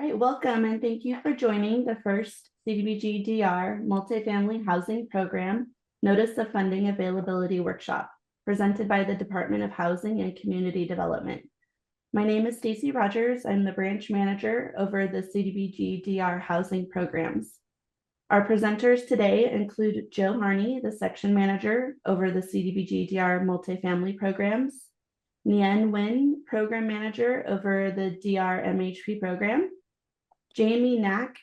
right, welcome and thank you for joining the first CDBG DR Multifamily Housing Program Notice of Funding Availability Workshop presented by the Department of Housing and Community Development. My name is Stacy Rogers. I'm the branch manager over the CDBG DR housing programs. Our presenters today include Joe Harney, the section manager over the CDBG DR multifamily programs, Nien Nguyen, program manager over the DR-MHP program, Jamie Knack,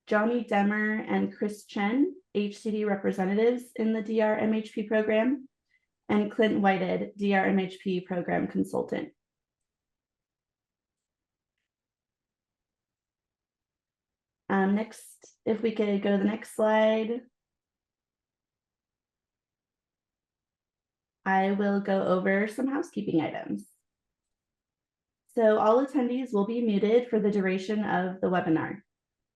Johnny Demmer, and Chris Chen, HCD representatives in the DR-MHP program, and Clint Whitehead, DR-MHP program consultant. Next, if we could go to the next slide. I will go over some housekeeping items. So all attendees will be muted for the duration of the webinar.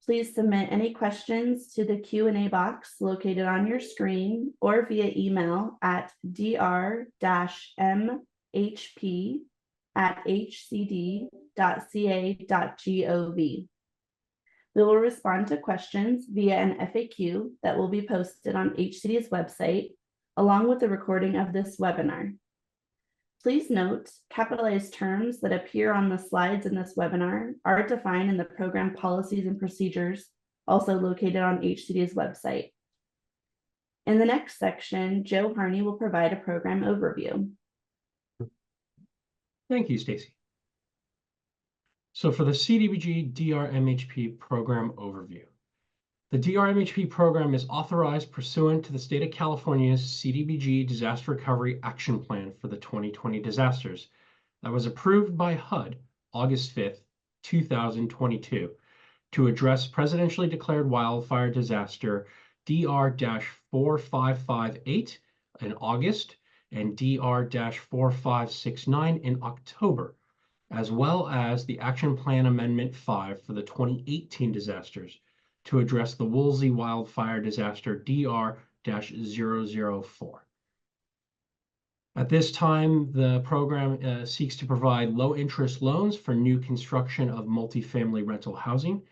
Please submit any questions to the Q&A box located on your screen or via email at dr-mhp@hcd.ca.gov. We will respond to questions via an FAQ that will be posted on HCD's website, along with the recording of this webinar. Please note, capitalized terms that appear on the slides in this webinar are defined in the program policies and procedures, also located on HCD's website. In the next section, Joe Harney will provide a program overview. Thank you, Stacy. So for the CDBG DR-MHP program overview, the DR-MHP program is authorized pursuant to the state of California's CDBG Disaster Recovery Action Plan for the 2020 disasters that was approved by HUD August 5th, 2022 to address presidentially declared wildfire disaster DR-4558 in August and DR-4569 in October, as well as the Action Plan Amendment 5 for the 2018 disasters to address the Woolsey wildfire disaster DR-004. At this time, the program seeks to provide low-interest loans for new construction of multifamily rental housing.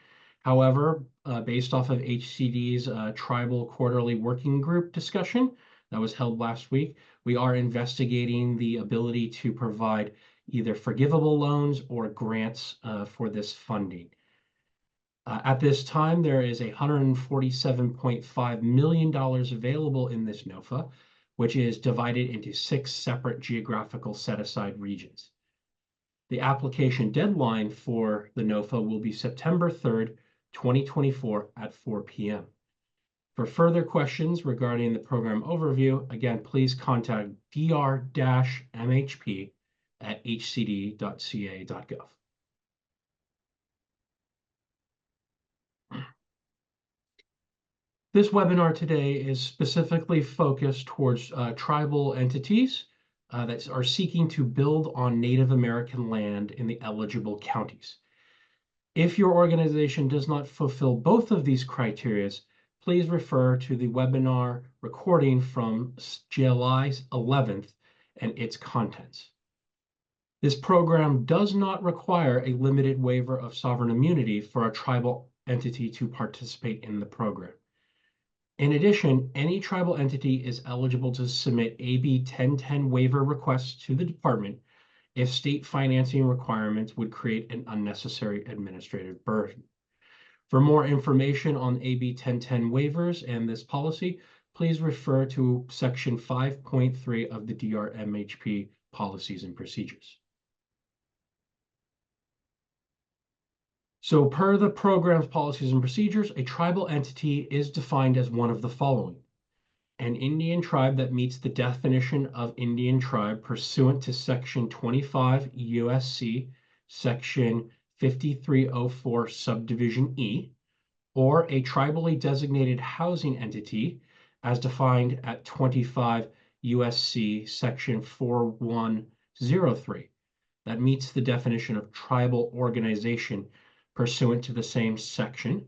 However, based off of HCD's Tribal Quarterly Working Group discussion that was held last week, we are investigating the ability to provide either forgivable loans or grants for this funding. At this time, there is $147.5 million available in this NOFA, which is divided into 6 separate geographical set-aside regions. The application deadline for the NOFA will be September 3rd, 2024 at 4 p.m. For further questions regarding the program overview, again, please contact dr-mhp@hcd.ca.gov. This webinar today is specifically focused towards tribal entities that are seeking to build on Native American land in the eligible counties. If your organization does not fulfill both of these criteria, please refer to the webinar recording from July 11th and its contents. This program does not require a limited waiver of sovereign immunity for a tribal entity to participate in the program. In addition, any tribal entity is eligible to submit AB 1010 waiver requests to the department if state financing requirements would create an unnecessary administrative burden. For more information on AB 1010 waivers and this policy, please refer to Section 5.3 of the DR-MHP Policies and Procedures. So per the program's policies and procedures, a tribal entity is defined as one of the following: an Indian tribe that meets the definition of Indian tribe pursuant to Section 25 USC Section 5304 Subdivision E, or a tribally designated housing entity as defined at 25 USC Section 4103 that meets the definition of tribal organization pursuant to the same section,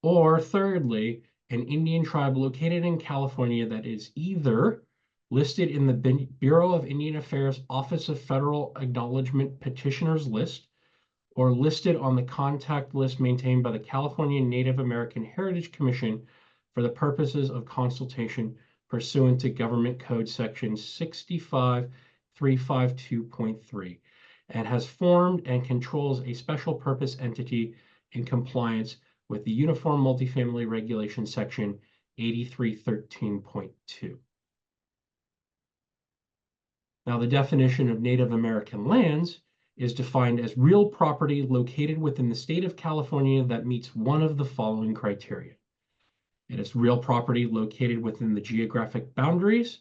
or thirdly, an Indian tribe located in California that is either listed in the Bureau of Indian Affairs Office of Federal Acknowledgement Petitioners list or listed on the contact list maintained by the California Native American Heritage Commission for the purposes of consultation pursuant to Government Code Section 65352.3, and has formed and controls a special purpose entity in compliance with the Uniform Multifamily Regulation Section 8313.2. Now, the definition of Native American lands is defined as real property located within the state of California that meets one of the following criteria. It is real property located within the geographic boundaries,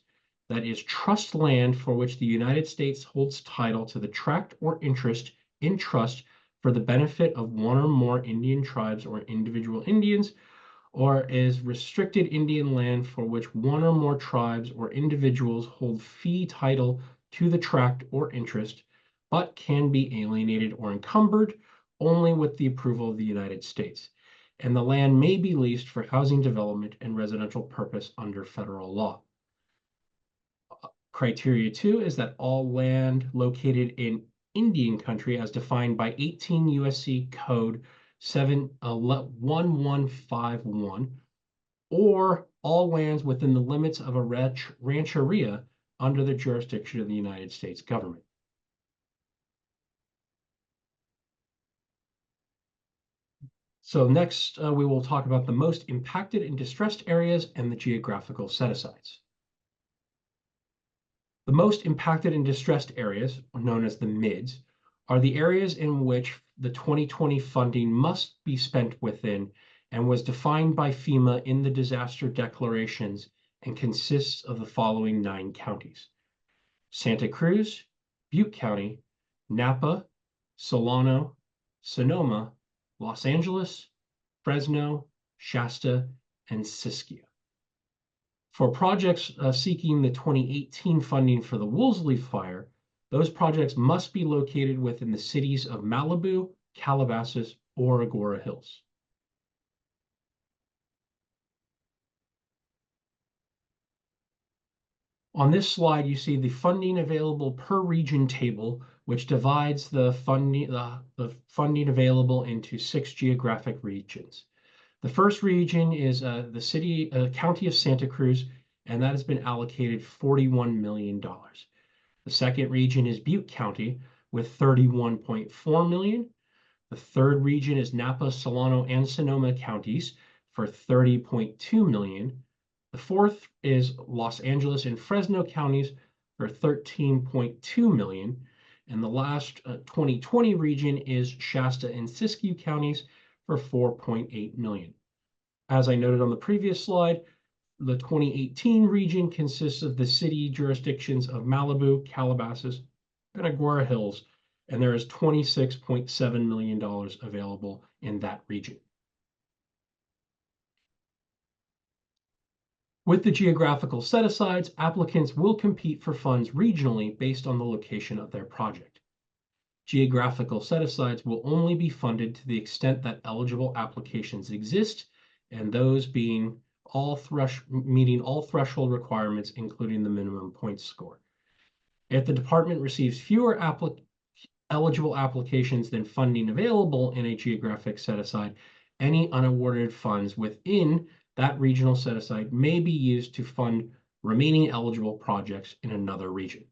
that is trust land for which the United States holds title to the tract or interest in trust for the benefit of one or more Indian tribes or individual Indians, or is restricted Indian land for which one or more tribes or individuals hold fee title to the tract or interest, but can be alienated or encumbered only with the approval of the United States. And the land may be leased for housing development and residential purpose under federal law. Criteria 2 is that all land located in Indian country as defined by 18 USC Code 1151, or all lands within the limits of a rancheria under the jurisdiction of the United States government. So next, we will talk about the most impacted and distressed areas and the geographical set-asides. The most impacted and distressed areas, known as the MIDS, are the areas in which the 2020 funding must be spent within and was defined by FEMA in the disaster declarations and consists of the following 9 counties: Santa Cruz, Butte County, Napa, Solano, Sonoma, Los Angeles, Fresno, Shasta, and Siskiyou. For projects seeking the 2018 funding for the Woolsey Fire, those projects must be located within the cities of Malibu, Calabasas, or Agora Hills. On this slide, you see the funding available per region table, which divides the funding available into 6 geographic regions. The first region is the county of Santa Cruz, and that has been allocated $41 million. The second region is Butte County with $31.4 million. The third region is Napa, Solano, and Sonoma counties for $30.2 million. The fourth is Los Angeles and Fresno counties for $13.2 million. And the last 2020 region is Shasta and Siskiyou counties for $4.8 million. As I noted on the previous slide, the 2018 region consists of the city jurisdictions of Malibu, Calabasas, and Agora Hills, and there is $26.7 million available in that region. With the geographical set-asides, applicants will compete for funds regionally based on the location of their project. Geographical set-asides will only be funded to the extent that eligible applications exist, and those being meeting all threshold requirements, including the minimum points score. If the department receives fewer eligible applications than funding available in a geographic set-aside, any unawarded funds within that regional set-aside may be used to fund remaining eligible projects in another region.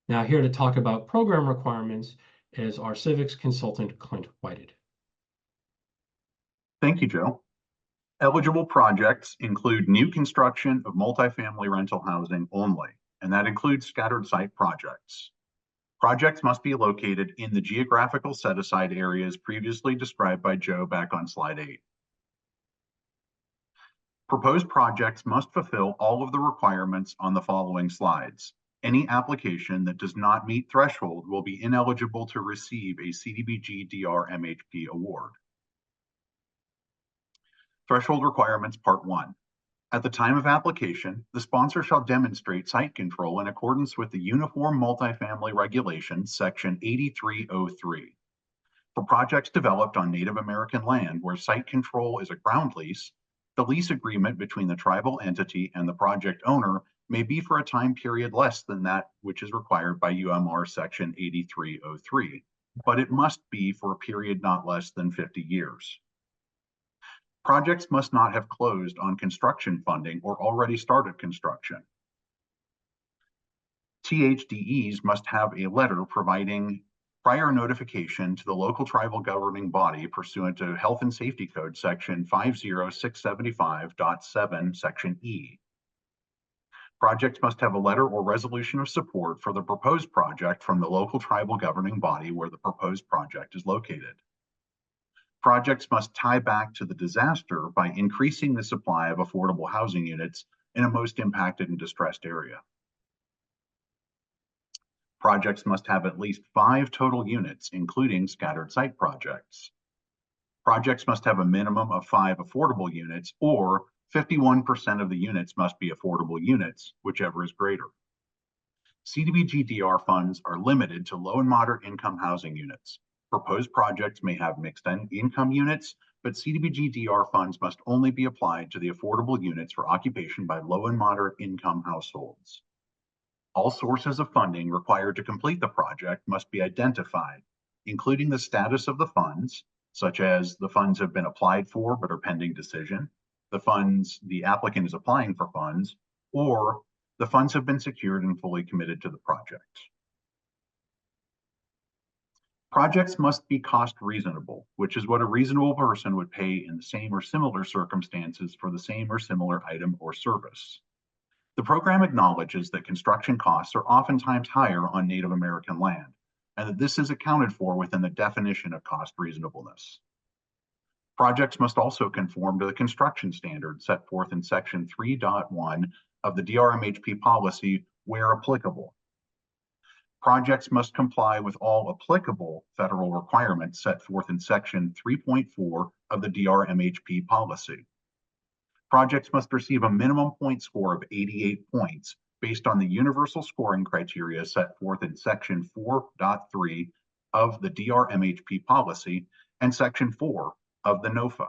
Now, here to talk about program requirements is our civics consultant, Clint Whited. Thank you, Joe. Eligible projects include new construction of multifamily rental housing only, and that includes scattered site projects. Projects must be located in the geographical set-aside areas previously described by Joe back on slide 8. Proposed projects must fulfill all of the requirements on the following slides. Any application that does not meet threshold will be ineligible to receive a CDBG DR-MHP award. Threshold requirements, part 1. At the time of application, the sponsor shall demonstrate site control in accordance with the Uniform Multifamily Regulation, Section 8303. For projects developed on Native American land where site control is a ground lease, the lease agreement between the tribal entity and the project owner may be for a time period less than that which is required by UMR Section 8303. but it must be for a period not less than 50 years. Projects must not have closed on construction funding or already started construction. THDEs must have a letter providing prior notification to the local tribal governing body pursuant to Health and Safety Code Section 50675.7, Section E. Projects must have a letter or resolution of support for the proposed project from the local tribal governing body where the proposed project is located. Projects must tie back to the disaster by increasing the supply of affordable housing units in a most impacted and distressed area. Projects must have at least 5 total units, including scattered site projects. Projects must have a minimum of 5 affordable units, or 51% of the units must be affordable units, whichever is greater. CDBG-DR funds are limited to low and moderate income housing units. Proposed projects may have mixed income units, but CDBG-DR funds must only be applied to the affordable units for occupation by low and moderate income households. All sources of funding required to complete the project must be identified, including the status of the funds, such as the funds have been applied for but are pending decision, the applicant is applying for funds, or the funds have been secured and fully committed to the project. Projects must be cost reasonable, which is what a reasonable person would pay in the same or similar circumstances for the same or similar item or service. The program acknowledges that construction costs are oftentimes higher on Native American land, and that this is accounted for within the definition of cost reasonableness. Projects must also conform to the construction standards set forth in Section 3.1 of the DR-MHP policy where applicable. Projects must comply with all applicable federal requirements set forth in Section 3.4 of the DR-MHP policy. Projects must receive a minimum point score of 88 points based on the universal scoring criteria set forth in Section 4.3 of the DR-MHP policy and Section 4 of the NOFA.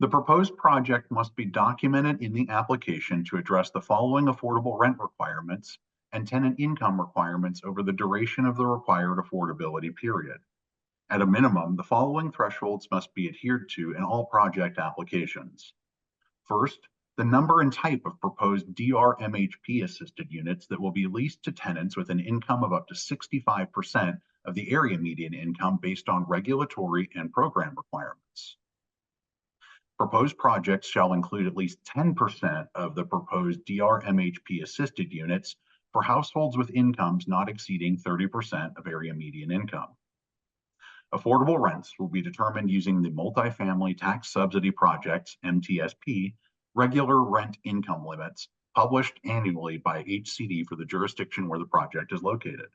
The proposed project must be documented in the application to address the following affordable rent requirements and tenant income requirements over the duration of the required affordability period. At a minimum, the following thresholds must be adhered to in all project applications. First, the number and type of proposed DR-MHP assisted units that will be leased to tenants with an income of up to 65% of the area median income based on regulatory and program requirements. Proposed projects shall include at least 10% of the proposed DR-MHP assisted units for households with incomes not exceeding 30% of area median income. Affordable rents will be determined using the Multifamily Tax Subsidy Projects, MTSP, regular rent income limits published annually by HCD for the jurisdiction where the project is located.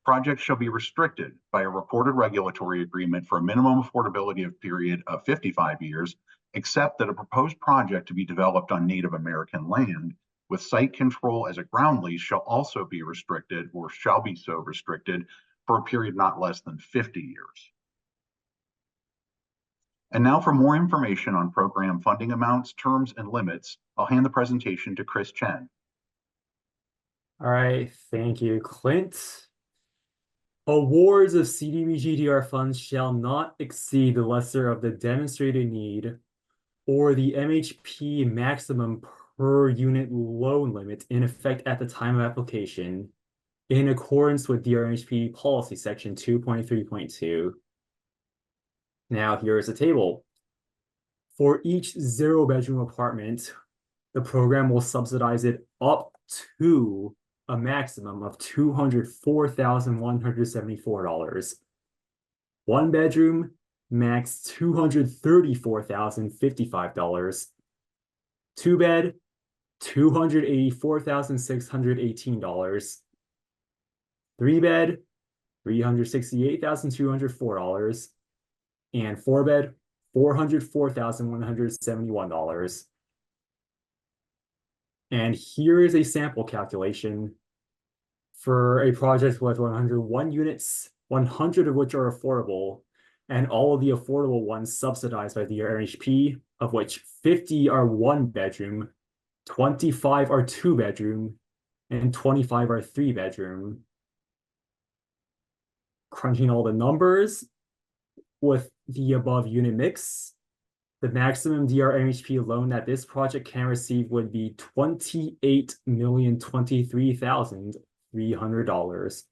Projects shall be restricted by a reported regulatory agreement for a minimum affordability period of 55 years, except that a proposed project to be developed on Native American land with site control as a ground lease shall also be restricted or shall be so restricted for a period not less than 50 years. And now for more information on program funding amounts, terms, and limits, I'll hand the presentation to Chris Chen. All right, thank you, Clint. Awards of CDBG-DR funds shall not exceed the lesser of the demonstrated need or the MHP maximum per unit loan limit in effect at the time of application in accordance with DR-MHP policy section 2.3.2. Now here is a table. For each 0-bedroom apartment, the program will subsidize it up to a maximum of $204,174. 1 bedroom, max $234,055. 2 bed, $284,618. 3 bed, $368,204. And 4 bed, $404,171. And here is a sample calculation for a project with 101 units, 100 of which are affordable, and all of the affordable ones subsidized by the DR-MHP, of which 50 are 1 bedroom, 25 are 2 bedroom, and 25 are 3 bedroom. crunching all the numbers with the above unit mix, the maximum DR-MHP loan that this project can receive would be $28,023,300.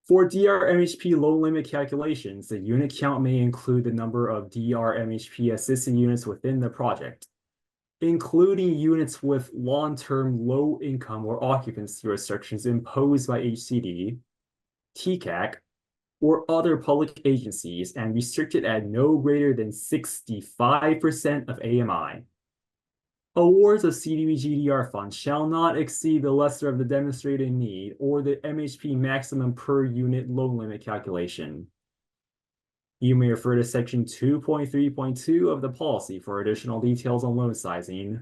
For DR-MHP loan limit calculations, the unit count may include the number of DR-MHP assisted units within the project, including units with long-term low income or occupancy restrictions imposed by HCD, TCAC, or other public agencies, and restricted at no greater than 65% of AMI. Awards of CDBG-DR funds shall not exceed the lesser of the demonstrated need or the MHP maximum per unit loan limit calculation. You may refer to section 2.3.2 of the policy for additional details on loan sizing,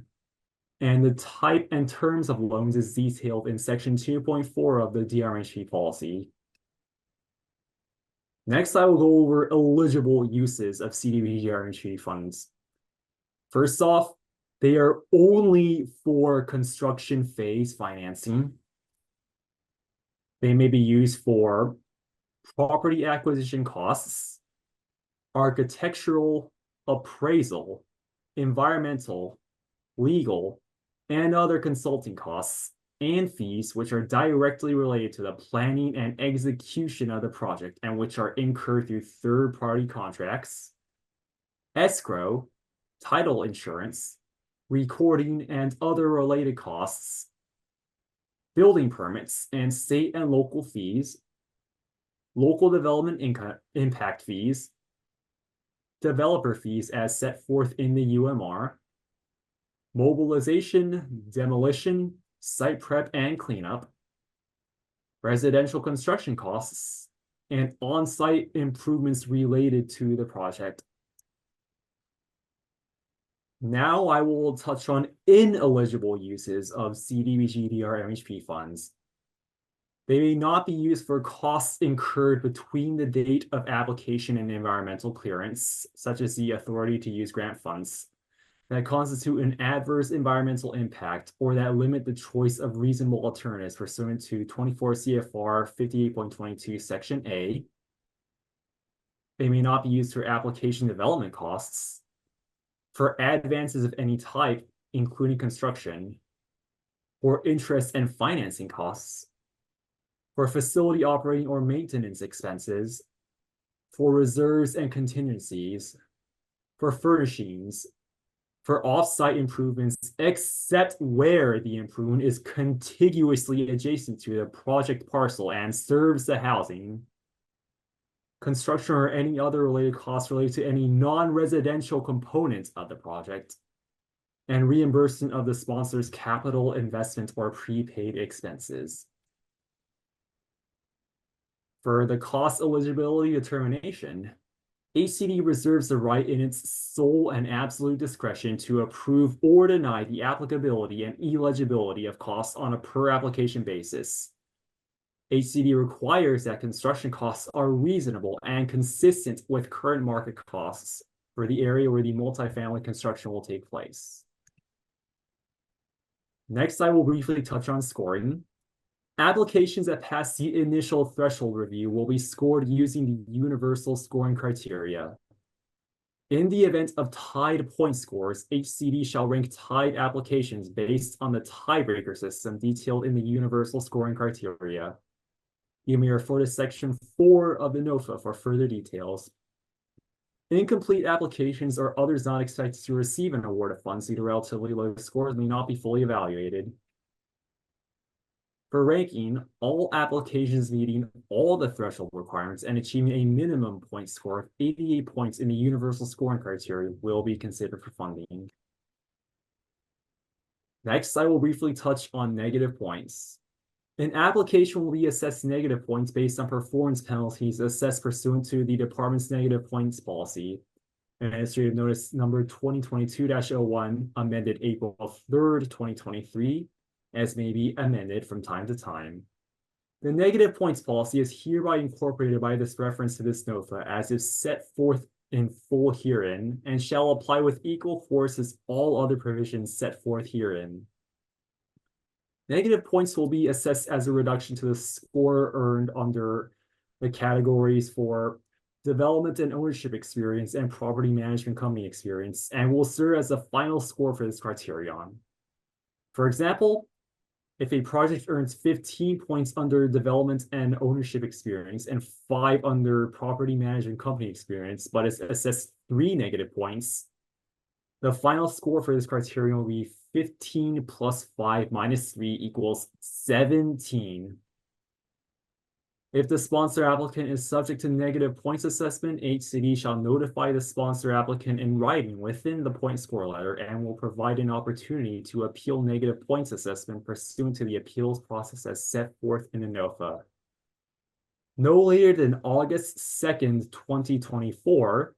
and the type and terms of loans is detailed in section 2.4 of the DR-MHP policy. Next, I will go over eligible uses of CDBG-DR-MHP funds. First off, they are only for construction phase financing. They may be used for property acquisition costs, architectural, appraisal, environmental, legal, and other consulting costs and fees which are directly related to the planning and execution of the project and which are incurred through third-party contracts, escrow, title insurance, recording and other related costs, building permits and state and local fees, local development impact fees, developer fees as set forth in the UMR, mobilization, demolition, site prep and cleanup, residential construction costs, and on-site improvements related to the project. Now I will touch on ineligible uses of CDBG-DR-MHP funds. They may not be used for costs incurred between the date of application and environmental clearance, such as the authority to use grant funds, that constitute an adverse environmental impact or that limit the choice of reasonable alternatives pursuant to 24 CFR 58.22 Section A. They may not be used for application development costs, for advances of any type, including construction, for interest and financing costs, for facility operating or maintenance expenses, for reserves and contingencies, for furnishings, for off-site improvements, except where the improvement is contiguously adjacent to the project parcel and serves the housing, construction or any other related costs related to any non-residential components of the project, and reimbursement of the sponsor's capital investment or prepaid expenses. For the cost eligibility determination, HCD reserves the right in its sole and absolute discretion to approve or deny the applicability and eligibility of costs on a per application basis. HCD requires that construction costs are reasonable and consistent with current market costs for the area where the multifamily construction will take place. Next, I will briefly touch on scoring. Applications that pass the initial threshold review will be scored using the universal scoring criteria. In the event of tied point scores, HCD shall rank tied applications based on the tiebreaker system detailed in the universal scoring criteria. You may refer to section 4 of the NOFA for further details. Incomplete applications or others not expected to receive an award of funds due to relatively low scores may not be fully evaluated. For ranking, all applications meeting all the threshold requirements and achieving a minimum point score of 88 points in the universal scoring criteria will be considered for funding. Next, I will briefly touch on negative points. An application will be assessed negative points based on performance penalties assessed pursuant to the department's negative points policy, Administrative Notice number 2022-01, amended April 3rd, 2023, as may be amended from time to time. The negative points policy is hereby incorporated by this reference to this NOFA as is set forth in full herein, and shall apply with equal force as all other provisions set forth herein. Negative points will be assessed as a reduction to the score earned under the categories for development and ownership experience and property management company experience, and will serve as the final score for this criterion. For example, if a project earns 15 points under development and ownership experience and 5 under property management company experience, but is assessed 3 negative points, the final score for this criterion will be 15 plus 5 minus 3 equals 17. If the sponsor applicant is subject to negative points assessment, HCD shall notify the sponsor applicant in writing within the point score letter and will provide an opportunity to appeal negative points assessment pursuant to the appeals process as set forth in the NOFA. No later than August 2nd, 2024,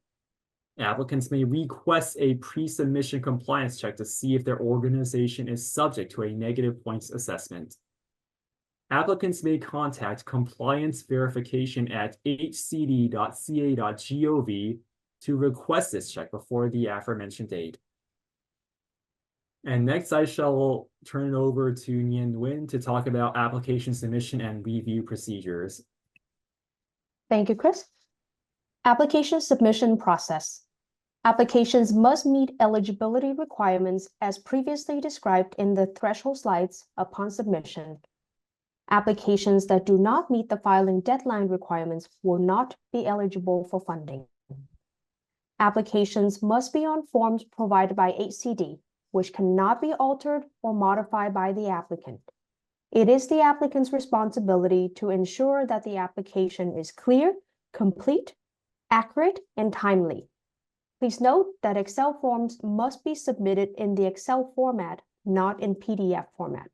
applicants may request a pre-submission compliance check to see if their organization is subject to a negative points assessment. Applicants may contact compliance verification at hcd.ca.gov to request this check before the aforementioned date. And next, I shall turn it over to Nguyen Nguyen to talk about application submission and review procedures. Thank you, Chris. Application submission process. Applications must meet eligibility requirements as previously described in the threshold slides upon submission. Applications that do not meet the filing deadline requirements will not be eligible for funding. Applications must be on forms provided by HCD, which cannot be altered or modified by the applicant. It is the applicant's responsibility to ensure that the application is clear, complete, accurate, and timely. Please note that Excel forms must be submitted in the Excel format, not in PDF format.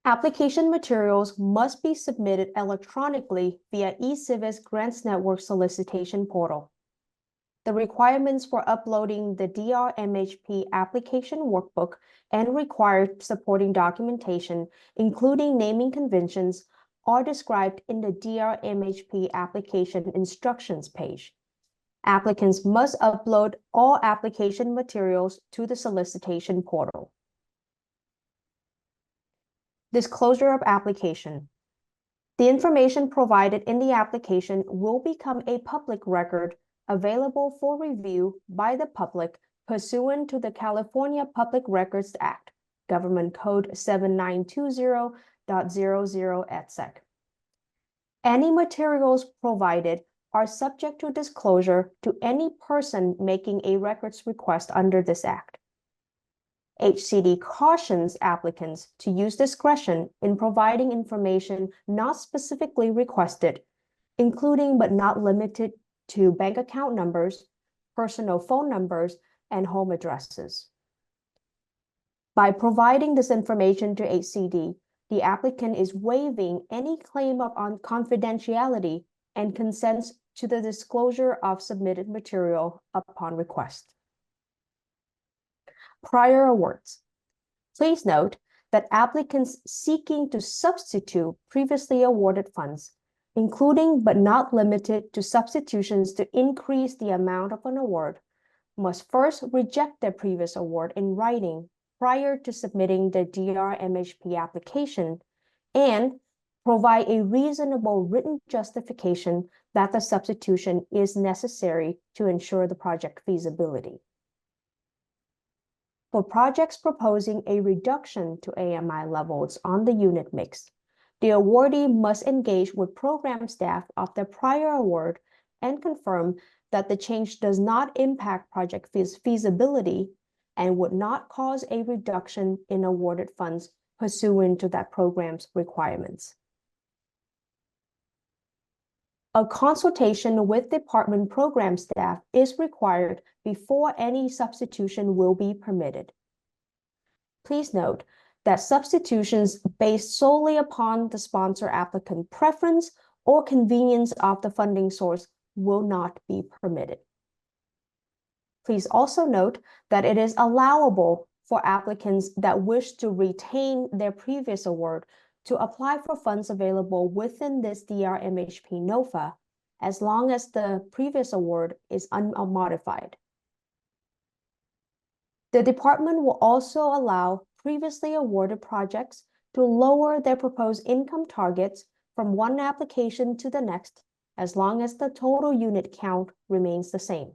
Application materials must be submitted electronically via eCivis Grants Network solicitation portal. The requirements for uploading the DR-MHP application workbook and required supporting documentation, including naming conventions, are described in the DR-MHP application instructions page. Applicants must upload all application materials to the solicitation portal. Disclosure of application. The information provided in the application will become a public record available for review by the public pursuant to the California Public Records Act, Government Code 7920.00 etc. Any materials provided are subject to disclosure to any person making a records request under this act. HCD cautions applicants to use discretion in providing information not specifically requested, including but not limited to bank account numbers, personal phone numbers, and home addresses. By providing this information to HCD, the applicant is waiving any claim of confidentiality and consents to the disclosure of submitted material upon request. Prior awards. Please note that applicants seeking to substitute previously awarded funds, including but not limited to substitutions to increase the amount of an award, must first reject their previous award in writing prior to submitting the DR-MHP application and provide a reasonable written justification that the substitution is necessary to ensure the project feasibility. For projects proposing a reduction to AMI levels on the unit mix, the awardee must engage with program staff of the prior award and confirm that the change does not impact project feasibility and would not cause a reduction in awarded funds pursuant to that program's requirements. A consultation with department program staff is required before any substitution will be permitted. Please note that substitutions based solely upon the sponsor applicant preference or convenience of the funding source will not be permitted. Please also note that it is allowable for applicants that wish to retain their previous award to apply for funds available within this DR-MHP NOFA, as long as the previous award is unmodified. The department will also allow previously awarded projects to lower their proposed income targets from one application to the next, as long as the total unit count remains the same.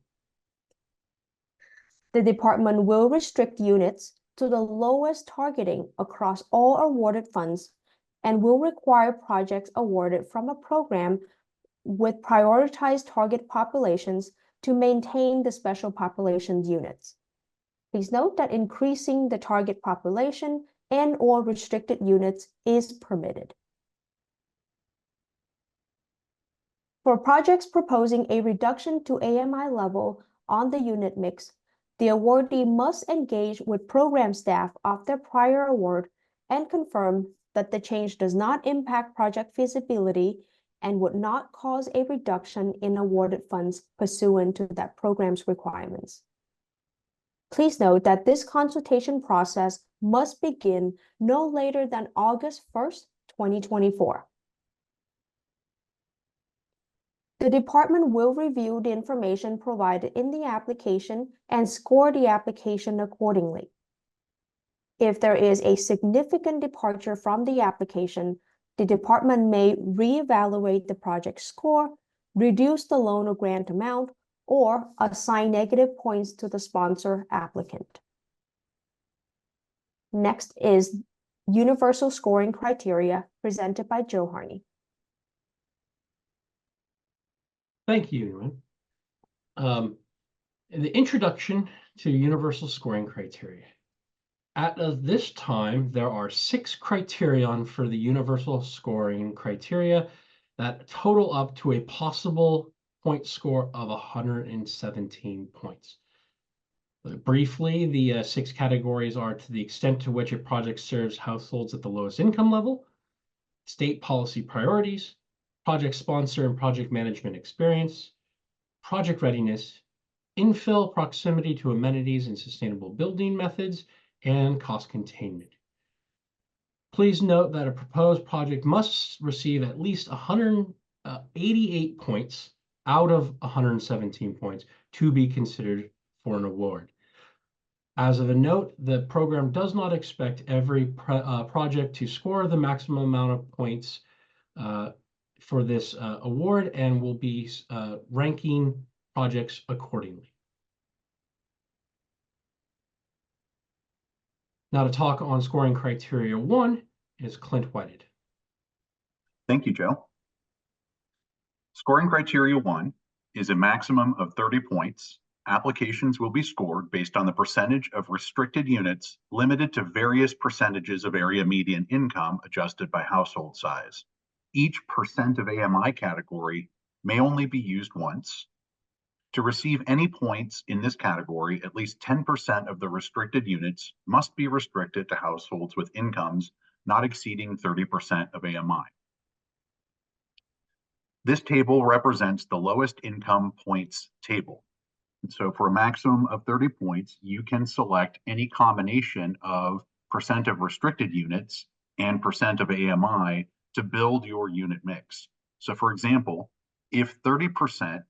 The department will restrict units to the lowest targeting across all awarded funds and will require projects awarded from a program with prioritized target populations to maintain the special populations units. Please note that increasing the target population and/or restricted units is permitted. For projects proposing a reduction to AMI level on the unit mix, the awardee must engage with program staff of their prior award and confirm that the change does not impact project feasibility and would not cause a reduction in awarded funds pursuant to that program's requirements. Please note that this consultation process must begin no later than August 1st, 2024. The department will review the information provided in the application and score the application accordingly. If there is a significant departure from the application, the department may reevaluate the project score, reduce the loan or grant amount, or assign negative points to the sponsor applicant. Next is universal scoring criteria presented by Joe Harney. Thank you, Ewan. In the introduction to universal scoring criteria. At this time, there are 6 criterion for the universal scoring criteria that total up to a possible point score of 117 points. Briefly, the 6 categories are to the extent to which a project serves households at the lowest income level, state policy priorities, project sponsor and project management experience, project readiness, infill, proximity to amenities and sustainable building methods, and cost containment. Please note that a proposed project must receive at least 188 points out of 117 points to be considered for an award. As of a note, the program does not expect every project to score the maximum amount of points for this award and will be ranking projects accordingly. Now to talk on scoring criteria 1 is Clint Whited. Thank you, Joe. Scoring criteria 1 is a maximum of 30 points. Applications will be scored based on the percentage of restricted units limited to various percentages of area median income adjusted by household size. Each percent of AMI category may only be used once. To receive any points in this category, at least 10% of the restricted units must be restricted to households with incomes not exceeding 30% of AMI. This table represents the lowest income points table. And so for a maximum of 30 points, you can select any combination of percent of restricted units and percent of AMI to build your unit mix. So for example, if 30%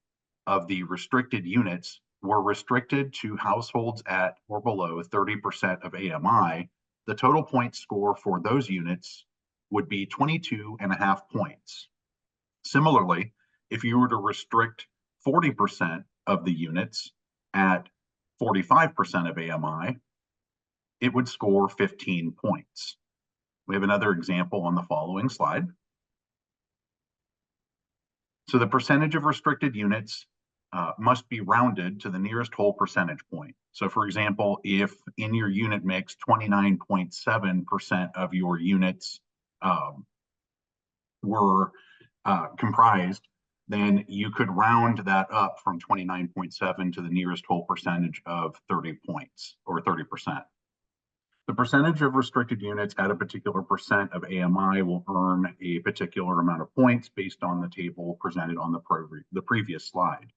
of the restricted units were restricted to households at or below 30% of AMI, the total point score for those units would be 22.5 points. Similarly, if you were to restrict 40% of the units at 45% of AMI, it would score 15 points. We have another example on the following slide. So the percentage of restricted units must be rounded to the nearest whole percentage point. So for example, if in your unit mix, 29.7% of your units were comprised, then you could round that up from 29.7 to the nearest whole percentage of 30 points or 30%. The percentage of restricted units at a particular percent of AMI will earn a particular amount of points based on the table presented on the previous slide.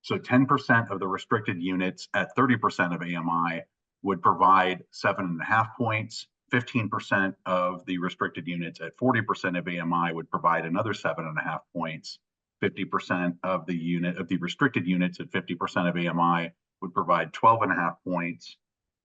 So 10% of the restricted units at 30% of AMI would provide 7.5 points. 15% of the restricted units at 40% of AMI would provide another 7.5 points. 50% of the restricted units at 50% of AMI would provide 12.5 points.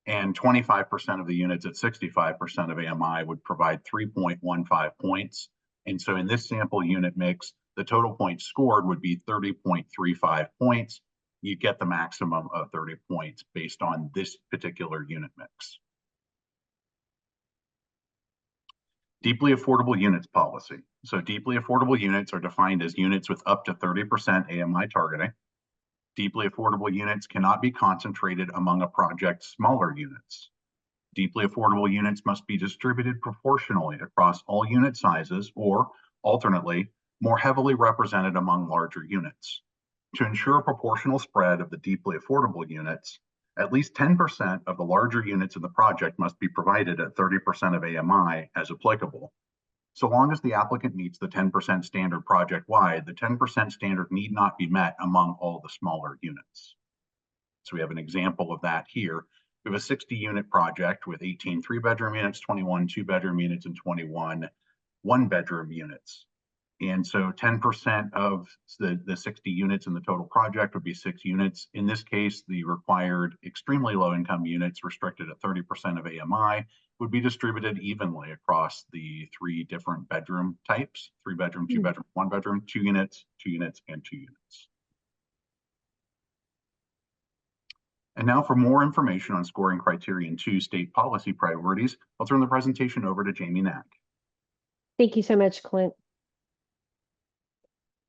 And 25% of the units at 65% of AMI would provide 3.15 points. And so in this sample unit mix, the total points scored would be 30.35 points. You get the maximum of 30 points based on this particular unit mix. Deeply affordable units policy. So deeply affordable units are defined as units with up to 30% AMI targeting. Deeply affordable units cannot be concentrated among a project's smaller units. Deeply affordable units must be distributed proportionally across all unit sizes, or alternately, more heavily represented among larger units. To ensure a proportional spread of the deeply affordable units, at least 10% of the larger units in the project must be provided at 30% of AMI as applicable. So long as the applicant meets the 10% standard project-wide, the 10% standard need not be met among all the smaller units. So we have an example of that here. We have a 60-unit project with 18 3-bedroom units, 21 2-bedroom units, and 21 1-bedroom units. And so 10% of the 60 units in the total project would be 6 units. In this case, the required extremely low income units restricted at 30% of AMI would be distributed evenly across the 3 different bedroom types: 3-bedroom, 2-bedroom, 1-bedroom, 2 units, 2 units, and 2 units. And now for more information on scoring criterion 2 state policy priorities, I'll turn the presentation over to Jamie Knack. Thank you so much, Clint.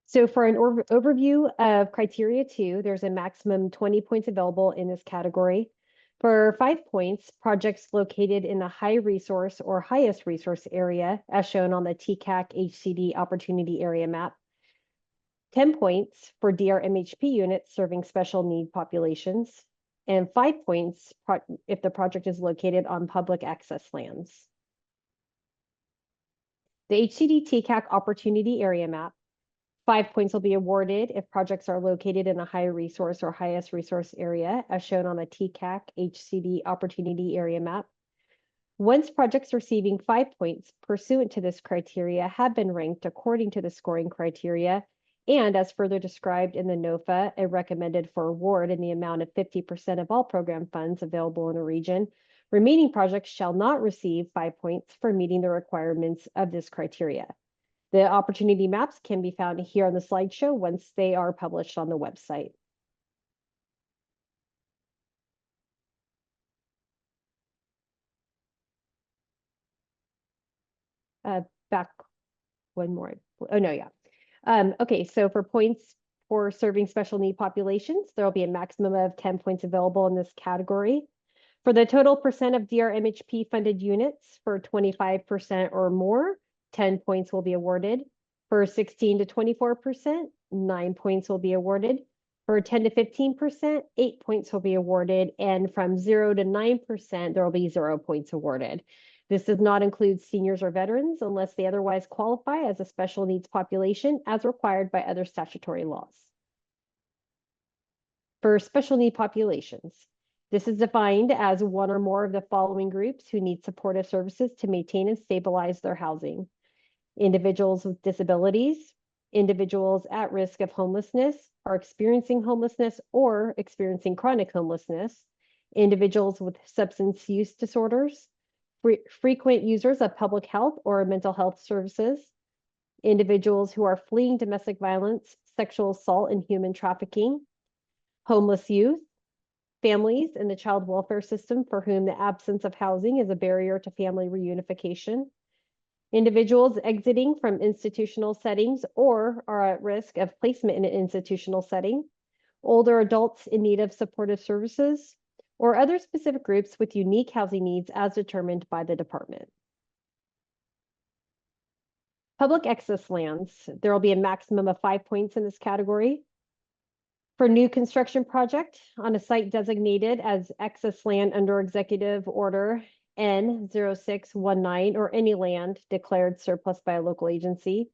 So for an overview of criteria 2, there's a maximum 20 points available in this category. For 5 points, projects located in the high resource or highest resource area, as shown on the TCAC HCD opportunity area map. 10 points for DR-MHP units serving special need populations, and 5 points if the project is located on public access lands. The HCD TCAC opportunity area map, 5 points will be awarded if projects are located in a high resource or highest resource area, as shown on the TCAC HCD opportunity area map. Once projects receiving 5 points pursuant to this criteria have been ranked according to the scoring criteria, and as further described in the NOFA, and recommended for award in the amount of 50% of all program funds available in a region, remaining projects shall not receive 5 points for meeting the requirements of this criteria. The opportunity maps can be found here on the slideshow once they are published on the website. Back one more. Oh, no, yeah. Okay, so for points for serving special need populations, there will be a maximum of 10 points available in this category. For the total percent of DR-MHP funded units, for 25% or more, 10 points will be awarded. For 16 to 24%, 9 points will be awarded. For 10 to 15%, 8 points will be awarded. And from 0 to 9%, there will be 0 points awarded. This does not include seniors or veterans unless they otherwise qualify as a special needs population as required by other statutory laws. For special need populations, this is defined as one or more of the following groups who need supportive services to maintain and stabilize their housing: individuals with disabilities, individuals at risk of homelessness, are experiencing homelessness or experiencing chronic homelessness, individuals with substance use disorders, frequent users of public health or mental health services, individuals who are fleeing domestic violence, sexual assault, and human trafficking, homeless youth, families in the child welfare system for whom the absence of housing is a barrier to family reunification, individuals exiting from institutional settings or are at risk of placement in an institutional setting, older adults in need of supportive services, or other specific groups with unique housing needs as determined by the department. Public access lands, there will be a maximum of 5 points in this category. For new construction project on a site designated as excess land under Executive Order N0619 or any land declared surplus by a local agency.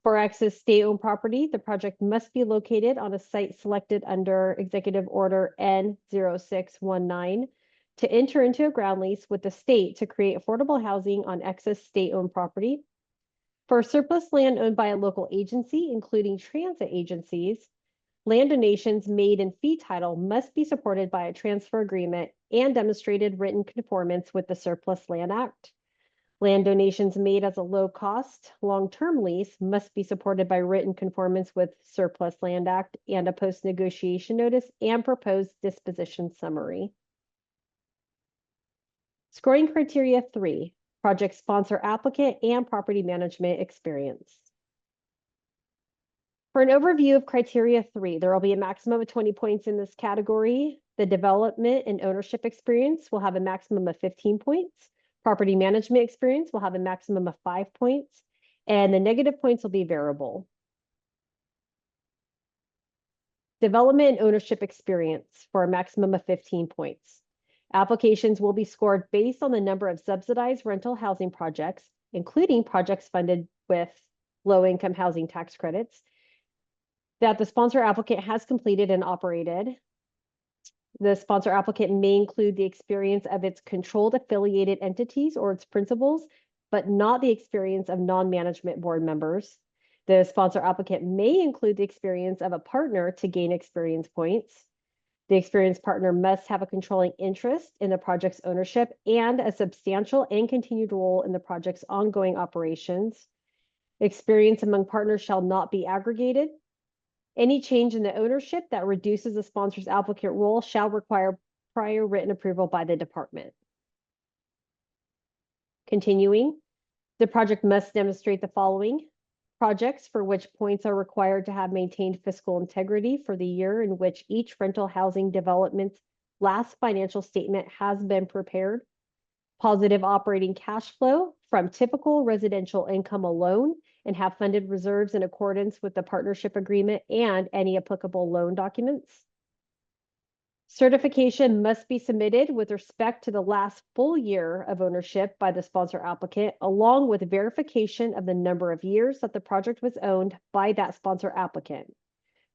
For access state-owned property, the project must be located on a site selected under Executive Order N0619 to enter into a ground lease with the state to create affordable housing on excess state-owned property. For surplus land owned by a local agency, including transit agencies, land donations made in fee title must be supported by a transfer agreement and demonstrated written conformance with the Surplus Land Act. Land donations made as a low-cost, long-term lease must be supported by written conformance with Surplus Land Act and a post-negotiation notice and proposed disposition summary. Scoring criteria 3, project sponsor applicant and property management experience. For an overview of criteria 3, there will be a maximum of 20 points in this category. The development and ownership experience will have a maximum of 15 points. Property management experience will have a maximum of 5 points, and the negative points will be variable. Development and ownership experience for a maximum of 15 points. Applications will be scored based on the number of subsidized rental housing projects, including projects funded with low-income housing tax credits, that the sponsor applicant has completed and operated. The sponsor applicant may include the experience of its controlled affiliated entities or its principals, but not the experience of non-management board members. The sponsor applicant may include the experience of a partner to gain experience points. The experienced partner must have a controlling interest in the project's ownership and a substantial and continued role in the project's ongoing operations. Experience among partners shall not be aggregated. Any change in the ownership that reduces the sponsor's applicant role shall require prior written approval by the department. Continuing, the project must demonstrate the following: projects for which points are required to have maintained fiscal integrity for the year in which each rental housing development's last financial statement has been prepared, positive operating cash flow from typical residential income alone, and have funded reserves in accordance with the partnership agreement and any applicable loan documents. Certification must be submitted with respect to the last full year of ownership by the sponsor applicant, along with verification of the number of years that the project was owned by that sponsor applicant.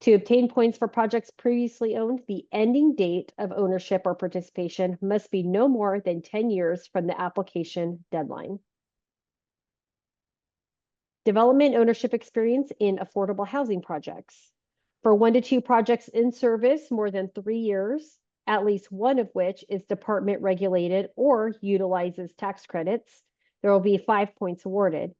To obtain points for projects previously owned, the ending date of ownership or participation must be no more than 10 years from the application deadline. Development ownership experience in affordable housing projects. For 1 to 2 projects in service more than 3 years, at least one of which is department regulated or utilizes tax credits, there will be 5 points awarded.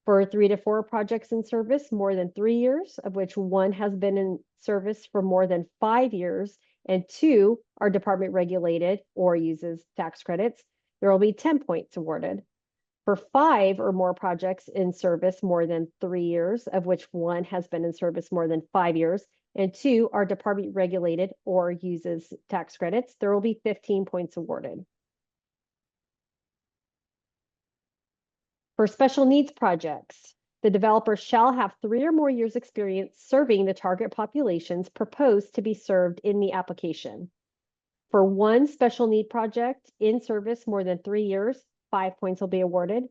For 3 to 4 projects in service more than 3 years, of which one has been in service for more than 5 years, and 2 are department regulated or uses tax credits, there will be 10 points awarded. For 5 or more projects in service more than 3 years, of which one has been in service more than 5 years, and 2 are department regulated or uses tax credits, there will be 15 points awarded. For special needs projects, the developer shall have 3 or more years experience serving the target populations proposed to be served in the application. For 1 special need project in service more than 3 years, 5 points will be awarded.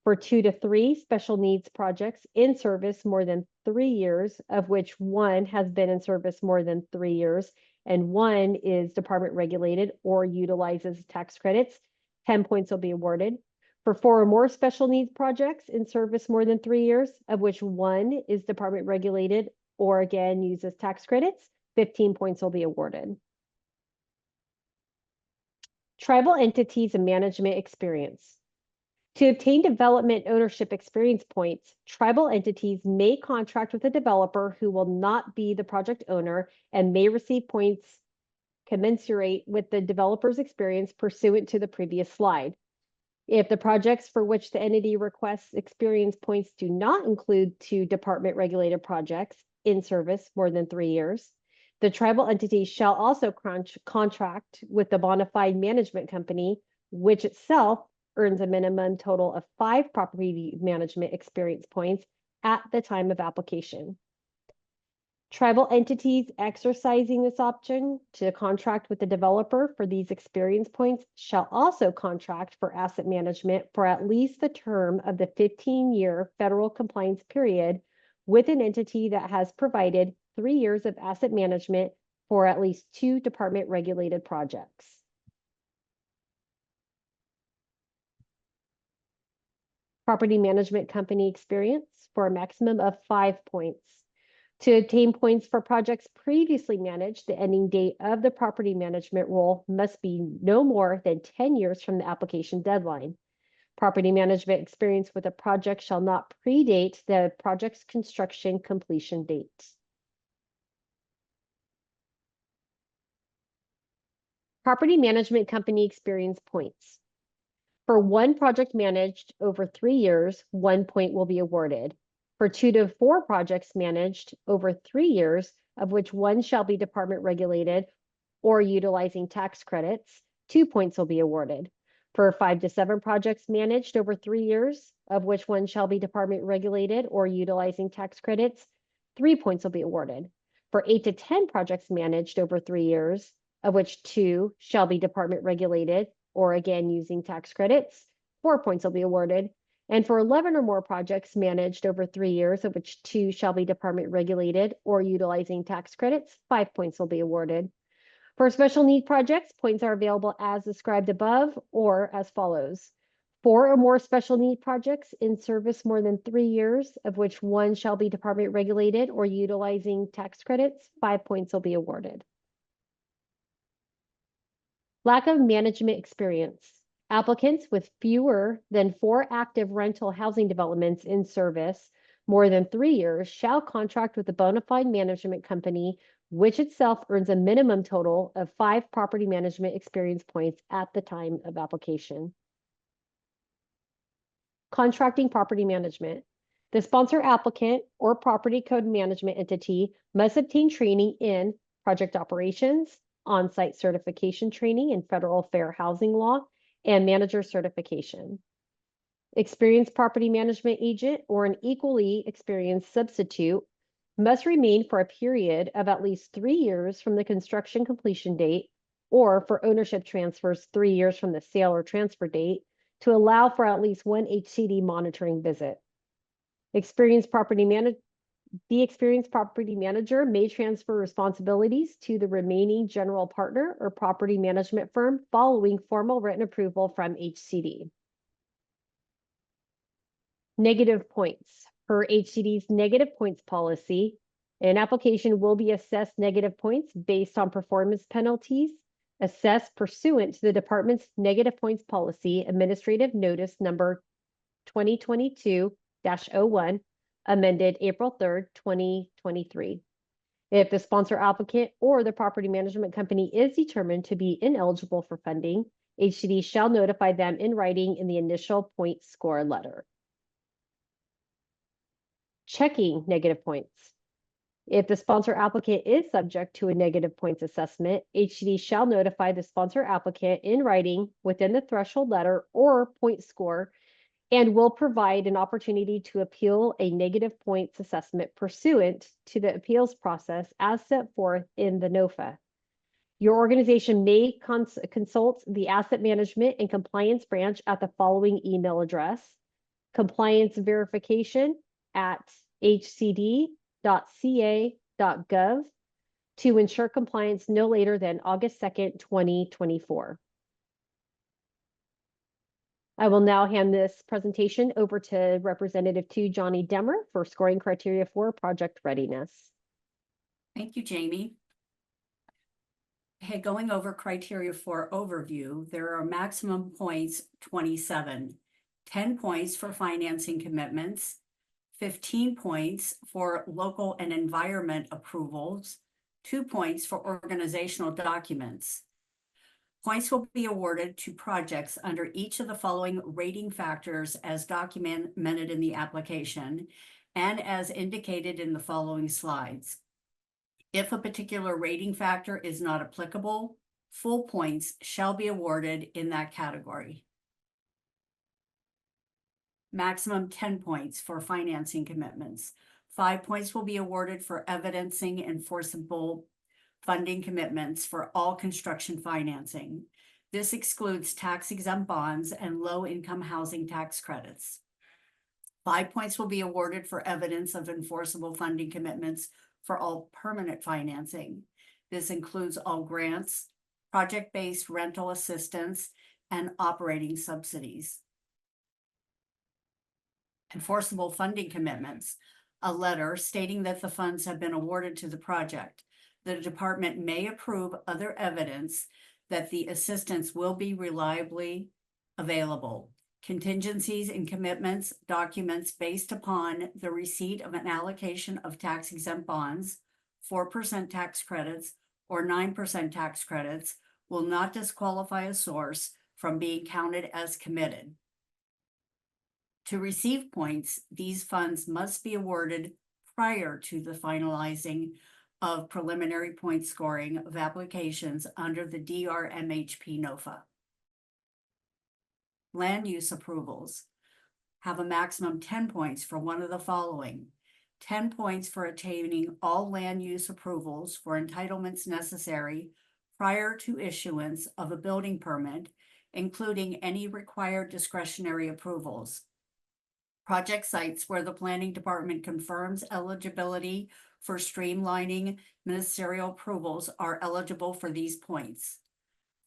For 2 to 3 special needs projects in service more than 3 years, of which 1 has been in service more than 3 years, and 1 is department regulated or utilizes tax credits, 10 points will be awarded. For 4 or more special needs projects in service more than 3 years, of which 1 is department regulated or again uses tax credits, 15 points will be awarded. Tribal entities and management experience. To obtain development ownership experience points, tribal entities may contract with a developer who will not be the project owner and may receive points commensurate with the developer's experience pursuant to the previous slide. If the projects for which the entity requests experience points do not include 2 department regulated projects in service more than 3 years, the tribal entity shall also contract with the bona fide management company, which itself earns a minimum total of 5 property management experience points at the time of application. Tribal entities exercising this option to contract with the developer for these experience points shall also contract for asset management for at least the term of the 15-year federal compliance period with an entity that has provided 3 years of asset management for at least 2 department regulated projects. Property management company experience for a maximum of 5 points. To obtain points for projects previously managed, the ending date of the property management role must be no more than 10 years from the application deadline. Property management experience with a project shall not predate the project's construction completion date. Property management company experience points. For one project managed over 3 years, 1 point will be awarded. For 2 to 4 projects managed over 3 years, of which one shall be department regulated or utilizing tax credits, 2 points will be awarded. For 5 to 7 projects managed over 3 years, of which one shall be department regulated or utilizing tax credits, 3 points will be awarded. For 8 to 10 projects managed over 3 years, of which 2 shall be department regulated or again using tax credits, 4 points will be awarded. And for 11 or more projects managed over 3 years, of which 2 shall be department regulated or utilizing tax credits, 5 points will be awarded. For special need projects, points are available as described above or as follows. 4 or more special need projects in service more than 3 years, of which 1 shall be department regulated or utilizing tax credits, 5 points will be awarded. Lack of management experience. Applicants with fewer than 4 active rental housing developments in service more than 3 years shall contract with a bona fide management company, which itself earns a minimum total of 5 property management experience points at the time of application. Contracting property management. The sponsor applicant or property code management entity must obtain training in project operations, on-site certification training in federal fair housing law, and manager certification. Experienced property management agent or an equally experienced substitute must remain for a period of at least 3 years from the construction completion date, or for ownership transfers 3 years from the sale or transfer date, to allow for at least 1 HCD monitoring visit. The experienced property manager may transfer responsibilities to the remaining general partner or property management firm following formal written approval from HCD. Negative points. Per HCD's negative points policy, an application will be assessed negative points based on performance penalties assessed pursuant to the department's negative points policy, administrative notice number 2022-01, amended April 3rd, 2023. If the sponsor applicant or the property management company is determined to be ineligible for funding, HCD shall notify them in writing in the initial point score letter. Checking negative points. If the sponsor applicant is subject to a negative points assessment, HCD shall notify the sponsor applicant in writing within the threshold letter or point score and will provide an opportunity to appeal a negative points assessment pursuant to the appeals process as set forth in the NOFA. Your organization may consult the Asset Management and Compliance Branch at the following email address: complianceverification@hcd.ca.gov to ensure compliance no later than August 2nd, 2024. I will now hand this presentation over to Representative 2 Johnny Demmer for scoring criteria for project readiness. Thank you, Jamie. Hey, going over criteria for overview, there are maximum points 27, 10 points for financing commitments, 15 points for local and environment approvals, 2 points for organizational documents. Points will be awarded to projects under each of the following rating factors as documented in the application and as indicated in the following slides. If a particular rating factor is not applicable, full points shall be awarded in that category. Maximum 10 points for financing commitments. 5 points will be awarded for evidencing enforceable funding commitments for all construction financing. This excludes tax-exempt bonds and low-income housing tax credits. 5 points will be awarded for evidence of enforceable funding commitments for all permanent financing. This includes all grants, project-based rental assistance, and operating subsidies. Enforceable funding commitments. a letter stating that the funds have been awarded to the project. The department may approve other evidence that the assistance will be reliably available. Contingencies and commitments, documents based upon the receipt of an allocation of tax exempt bonds, 4% tax credits, or 9% tax credits will not disqualify a source from being counted as committed. To receive points, these funds must be awarded prior to the finalizing of preliminary point scoring of applications under the DR-MHP NOFA. Land use approvals have a maximum 10 points for one of the following: 10 points for attaining all land use approvals for entitlements necessary prior to issuance of a building permit, including any required discretionary approvals. Project sites where the planning department confirms eligibility for streamlining ministerial approvals are eligible for these points.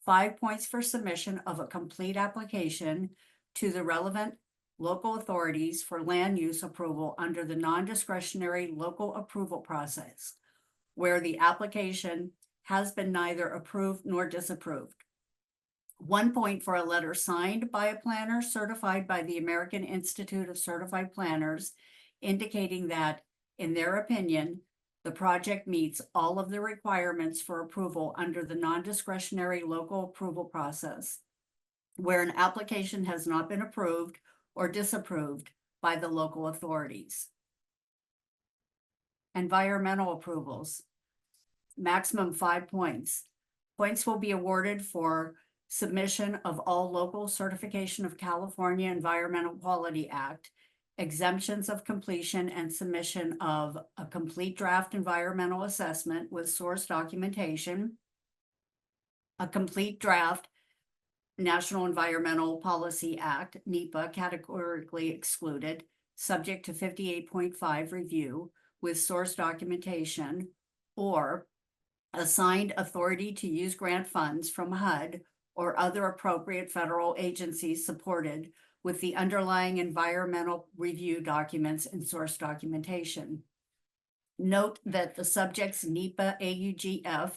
5 points for submission of a complete application to the relevant local authorities for land use approval under the non-discretionary local approval process, where the application has been neither approved nor disapproved. 1 point for a letter signed by a planner certified by the American Institute of Certified Planners, indicating that, in their opinion, the project meets all of the requirements for approval under the non-discretionary local approval process, where an application has not been approved or disapproved by the local authorities. Environmental approvals, maximum 5 points. Points will be awarded for submission of all local certification of California Environmental Quality Act, exemptions of completion and submission of a complete draft environmental assessment with source documentation, a complete draft National Environmental Policy Act, NEPA, categorically excluded, subject to 58.5 review with source documentation, or assigned authority to use grant funds from HUD or other appropriate federal agencies supported with the underlying environmental review documents and source documentation. Note that the subject's NEPA AUGF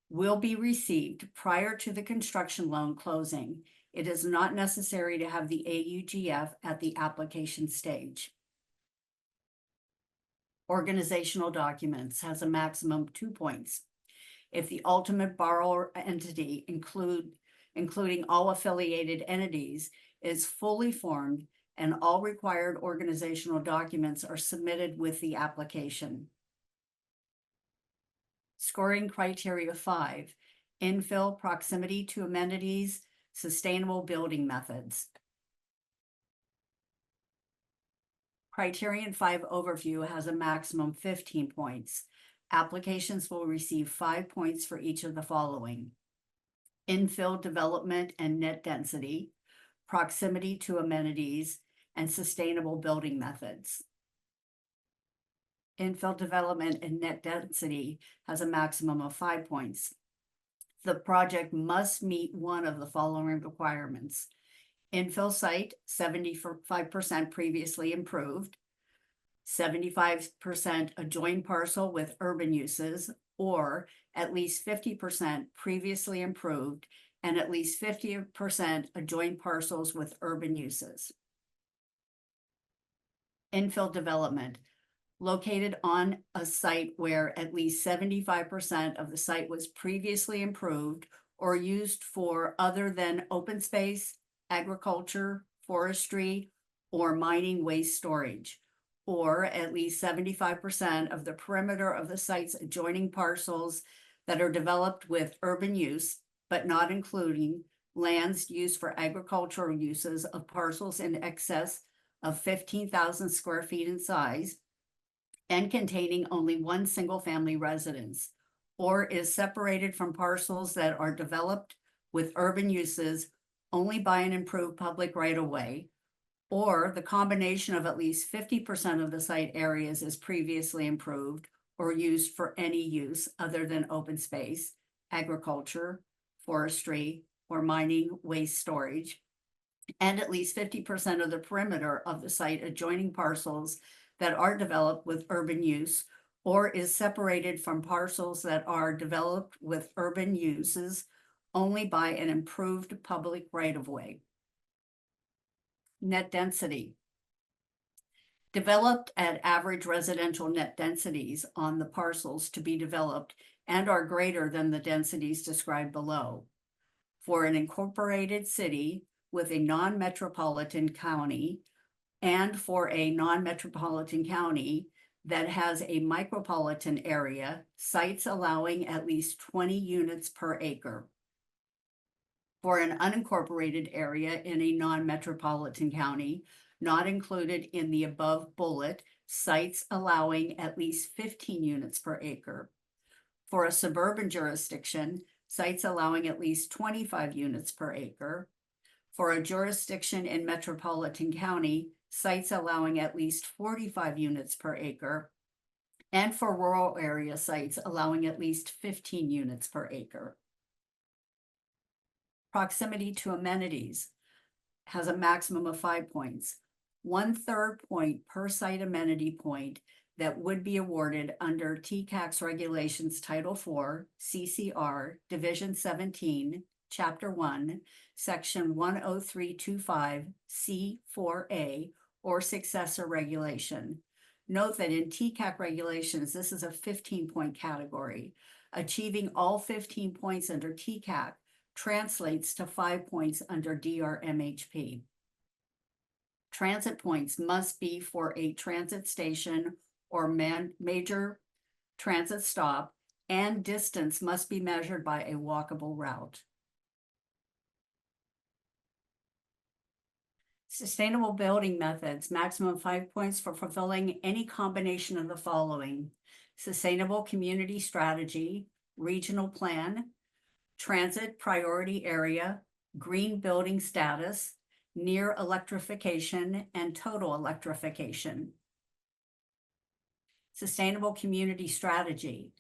will be received prior to the construction loan closing. It is not necessary to have the AUGF at the application stage. Organizational documents has a maximum 2 points. If the ultimate borrower entity, including all affiliated entities, is fully formed and all required organizational documents are submitted with the application. Scoring criteria 5, infill, proximity to amenities, sustainable building methods. Criterion 5 overview has a maximum 15 points. Applications will receive 5 points for each of the following: infill development and net density, proximity to amenities, and sustainable building methods. Infill development and net density has a maximum of 5 points. The project must meet one of the following requirements: infill site, 75% previously improved, 75% adjoined parcel with urban uses, or at least 50% previously improved, and at least 50% adjoined parcels with urban uses. Infill development, located on a site where at least 75% of the site was previously improved or used for other than open space, agriculture, forestry, or mining waste storage, or at least 75% of the perimeter of the site's adjoining parcels that are developed with urban use, but not including lands used for agricultural uses of parcels in excess of 15,000 square feet in size and containing only one single-family residence, or is separated from parcels that are developed with urban uses only by an improved public right-of-way, or the combination of at least 50% of the site areas is previously improved or used for any use other than open space, agriculture, forestry, or mining waste storage, and at least 50% of the perimeter of the site adjoining parcels that are developed with urban use or is separated from parcels that are developed with urban uses only by an improved public right-of-way. Net density. Developed at average residential net densities on the parcels to be developed and are greater than the densities described below. For an incorporated city with a non-metropolitan county and for a non-metropolitan county that has a micropolitan area, sites allowing at least 20 units per acre. For an unincorporated area in a non-metropolitan county, not included in the above bullet, sites allowing at least 15 units per acre. For a suburban jurisdiction, sites allowing at least 25 units per acre. For a jurisdiction in metropolitan county, sites allowing at least 45 units per acre. And for rural area sites allowing at least 15 units per acre. Proximity to amenities has a maximum of 5 points. 1/3 point per site amenity point that would be awarded under TCAC's regulations Title IV, CCR, Division 17, Chapter 1, Section 10325, C4A, or successor regulation. Note that in TCAC regulations, this is a 15-point category. Achieving all 15 points under TCAC translates to 5 points under DR-MHP. Transit points must be for a transit station or major transit stop, and distance must be measured by a walkable route. Sustainable building methods, maximum 5 points for fulfilling any combination of the following: sustainable community strategy, regional plan, transit priority area, green building status, near electrification, and total electrification. Sustainable community strategy,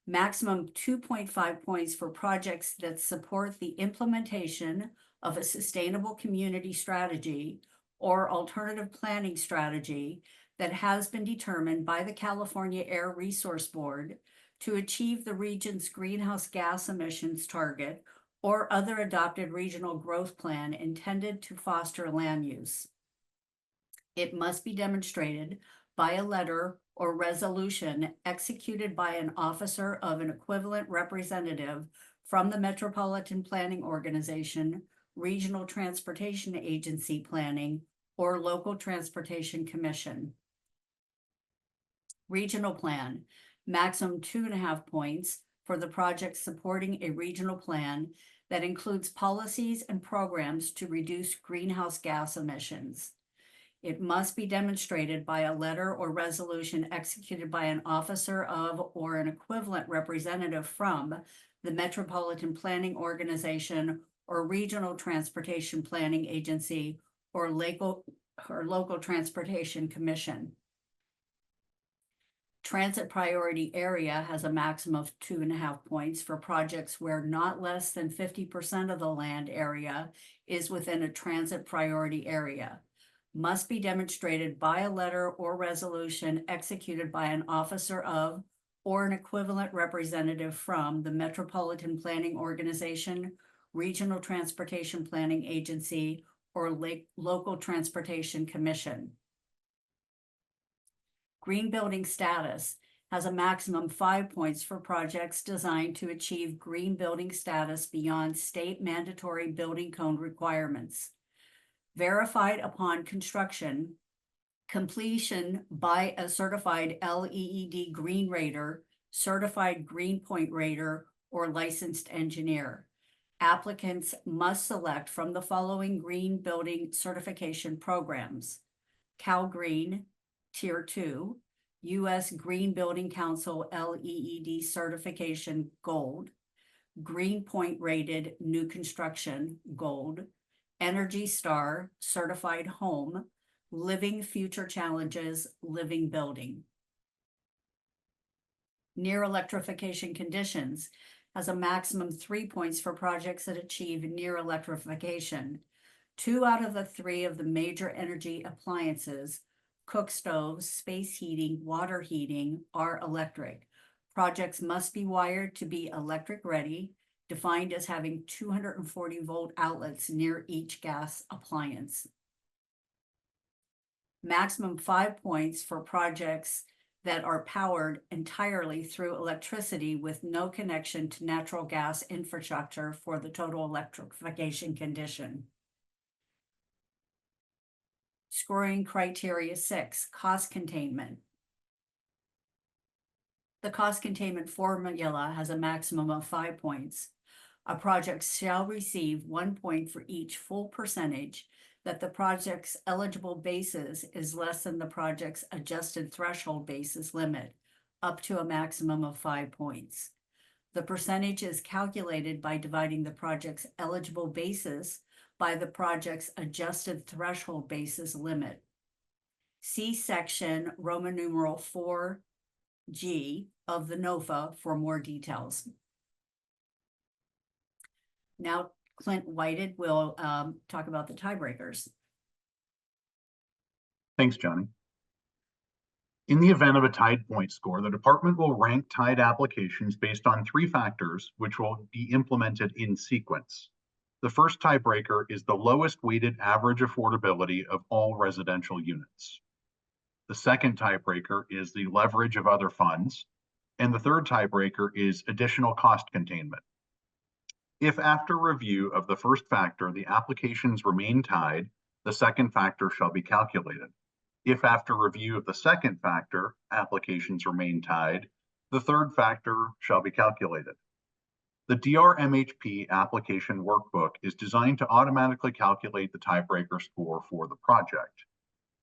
maximum 2.5 points for projects that support the implementation of a sustainable community strategy or alternative planning strategy that has been determined by the California Air Resource Board to achieve the region's greenhouse gas emissions target or other adopted regional growth plan intended to foster land use. It must be demonstrated by a letter or resolution executed by an officer of an equivalent representative from the Metropolitan Planning Organization, Regional Transportation Agency Planning, or Local Transportation Commission. Regional plan, maximum 2.5 points for the project supporting a regional plan that includes policies and programs to reduce greenhouse gas emissions. It must be demonstrated by a letter or resolution executed by an officer of or an equivalent representative from the Metropolitan Planning Organization or Regional Transportation Planning Agency or Local Transportation Commission. Transit priority area has a maximum of 2.5 points for projects where not less than 50% of the land area is within a transit priority area. Must be demonstrated by a letter or resolution executed by an officer of or an equivalent representative from the Metropolitan Planning Organization, Regional Transportation Planning Agency, or Local Transportation Commission. Green building status has a maximum 5 points for projects designed to achieve green building status beyond state mandatory building code requirements. Verified upon construction, completion by a certified LEED green rater, certified green point rater, or licensed engineer. Applicants must select from the following green building certification programs: Cal Green, Tier 2, U.S. Green Building Council LEED certification Gold, Green Point rated new construction Gold, Energy Star certified home, Living Future Challenges living building. Near electrification conditions has a maximum 3 points for projects that achieve near electrification. 2 out of the 3 of the major energy appliances cook stoves, space heating, water heating are electric. Projects must be wired to be electric ready, defined as having 240-volt outlets near each gas appliance. Maximum 5 points for projects that are powered entirely through electricity with no connection to natural gas infrastructure for the total electrification condition. Scoring criteria 6, cost containment. The cost containment formula has a maximum of 5 points. A project shall receive 1 point for each full percentage that the project's eligible basis is less than the project's adjusted threshold basis limit, up to a maximum of 5 points. The percentage is calculated by dividing the project's eligible basis by the project's adjusted threshold basis limit. See section Roman numeral 4G of the NOFA for more details. Now, Clint Whited will talk about the tiebreakers. Thanks, Johnny. In the event of a tied point score, the department will rank tied applications based on 3 factors, which will be implemented in sequence. The first tiebreaker is the lowest weighted average affordability of all residential units. The second tiebreaker is the leverage of other funds. And the third tiebreaker is additional cost containment. If after review of the first factor, the applications remain tied, the second factor shall be calculated. If after review of the second factor, applications remain tied, the third factor shall be calculated. The DR-MHP application workbook is designed to automatically calculate the tiebreaker score for the project.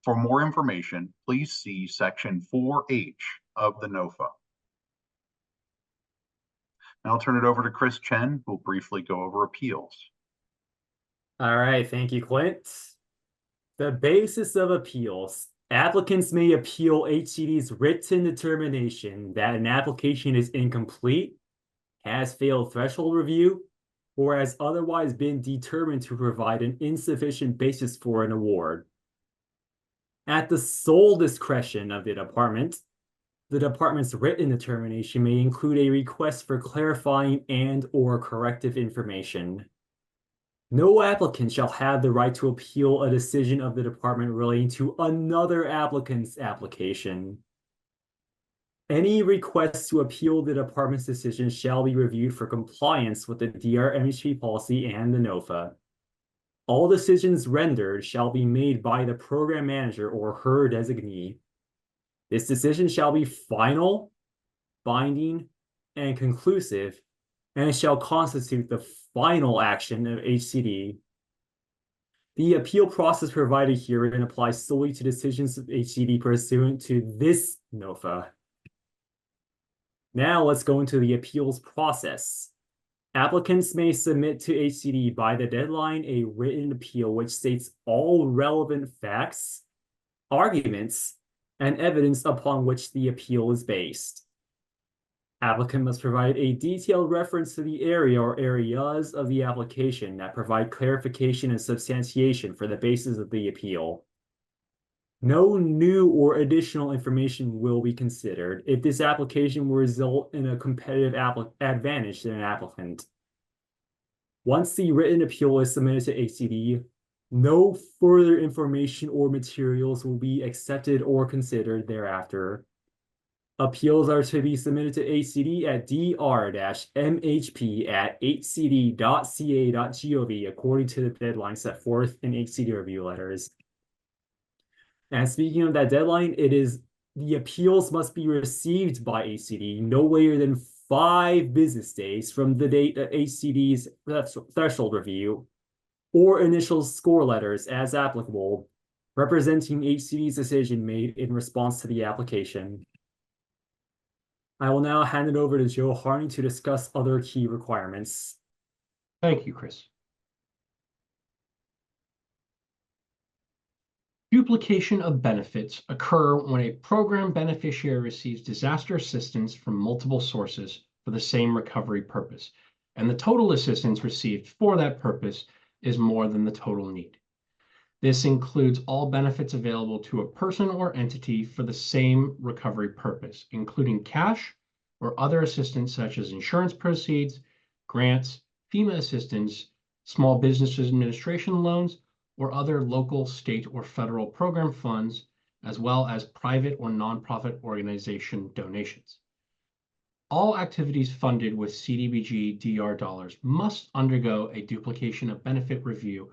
For more information, please see section 4H of the NOFA. Now I'll turn it over to Chris Chen, who will briefly go over appeals. All right, thank you, Clint. The basis of appeals. Applicants may appeal HCD's written determination that an application is incomplete, has failed threshold review, or has otherwise been determined to provide an insufficient basis for an award. At the sole discretion of the department's written determination may include a request for clarifying and/or corrective information. No applicant shall have the right to appeal a decision of the department relating to another applicant's application. Any request to appeal the department's decision shall be reviewed for compliance with the DR-MHP policy and the NOFA. All decisions rendered shall be made by the program manager or her designee. This decision shall be final, binding, and conclusive, and it shall constitute the final action of HCD. The appeal process provided herein applies solely to decisions of HCD pursuant to this NOFA. Now let's go into the appeals process. Applicants may submit to HCD by the deadline a written appeal which states all relevant facts, arguments, and evidence upon which the appeal is based. Applicant must provide a detailed reference to the area or areas of the application that provide clarification and substantiation for the basis of the appeal. No new or additional information will be considered if this application will result in a competitive advantage to an applicant. Once the written appeal is submitted to HCD, no further information or materials will be accepted or considered thereafter. Appeals are to be submitted to HCD at dr-mhp@hcd.ca.gov according to the deadline set forth in HCD review letters. And speaking of that deadline, the appeals must be received by HCD no later than 5 business days from the date of HCD's threshold review or initial score letters as applicable, representing HCD's decision made in response to the application. I will now hand it over to Joe Harney to discuss other key requirements. Thank you, Chris. Duplication of benefits occur when a program beneficiary receives disaster assistance from multiple sources for the same recovery purpose, and the total assistance received for that purpose is more than the total need. This includes all benefits available to a person or entity for the same recovery purpose, including cash or other assistance such as insurance proceeds, grants, FEMA assistance, small business administration loans, or other local, state, or federal program funds, as well as private or nonprofit organization donations. All activities funded with CDBG DR dollars must undergo a duplication of benefit review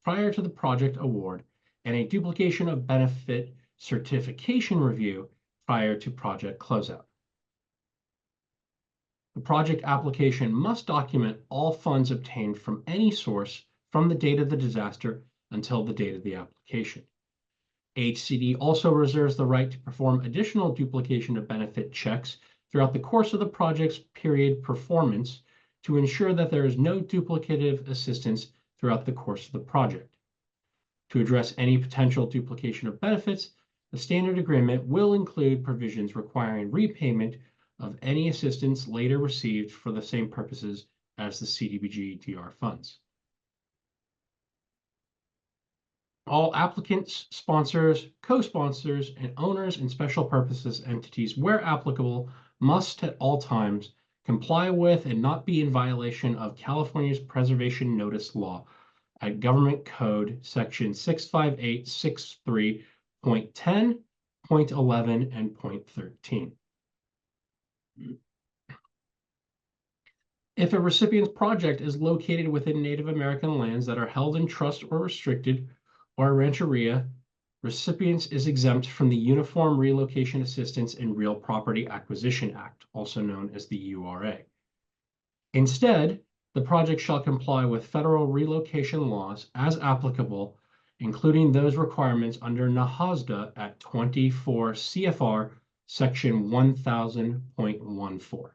prior to the project award and a duplication of benefit certification review prior to project closeout. The project application must document all funds obtained from any source from the date of the disaster until the date of the application. HCD also reserves the right to perform additional duplication of benefit checks throughout the course of the project's period performance to ensure that there is no duplicative assistance throughout the course of the project. To address any potential duplication of benefits, the standard agreement will include provisions requiring repayment of any assistance later received for the same purposes as the CDBG DR funds. All applicants, sponsors, co-sponsors, and owners and special purposes entities, where applicable, must at all times comply with and not be in violation of California's Preservation Notice Law at Government Code Section 65863.10, .11, and .13. If a recipient's project is located within Native American lands that are held in trust or restricted, or a rancheria, recipients is exempt from the Uniform Relocation Assistance and Real Property Acquisition Act, also known as the URA. Instead, the project shall comply with federal relocation laws as applicable, including those requirements under NAHASDA at 24 CFR Section 1000.14.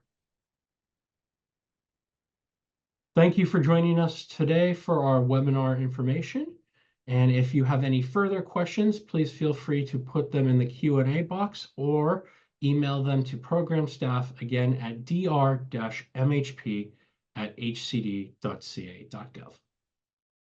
Thank you for joining us today for our webinar information. And if you have any further questions, please feel free to put them in the Q&A box or email them to program staff again at dr-mhp@hcd.ca.gov.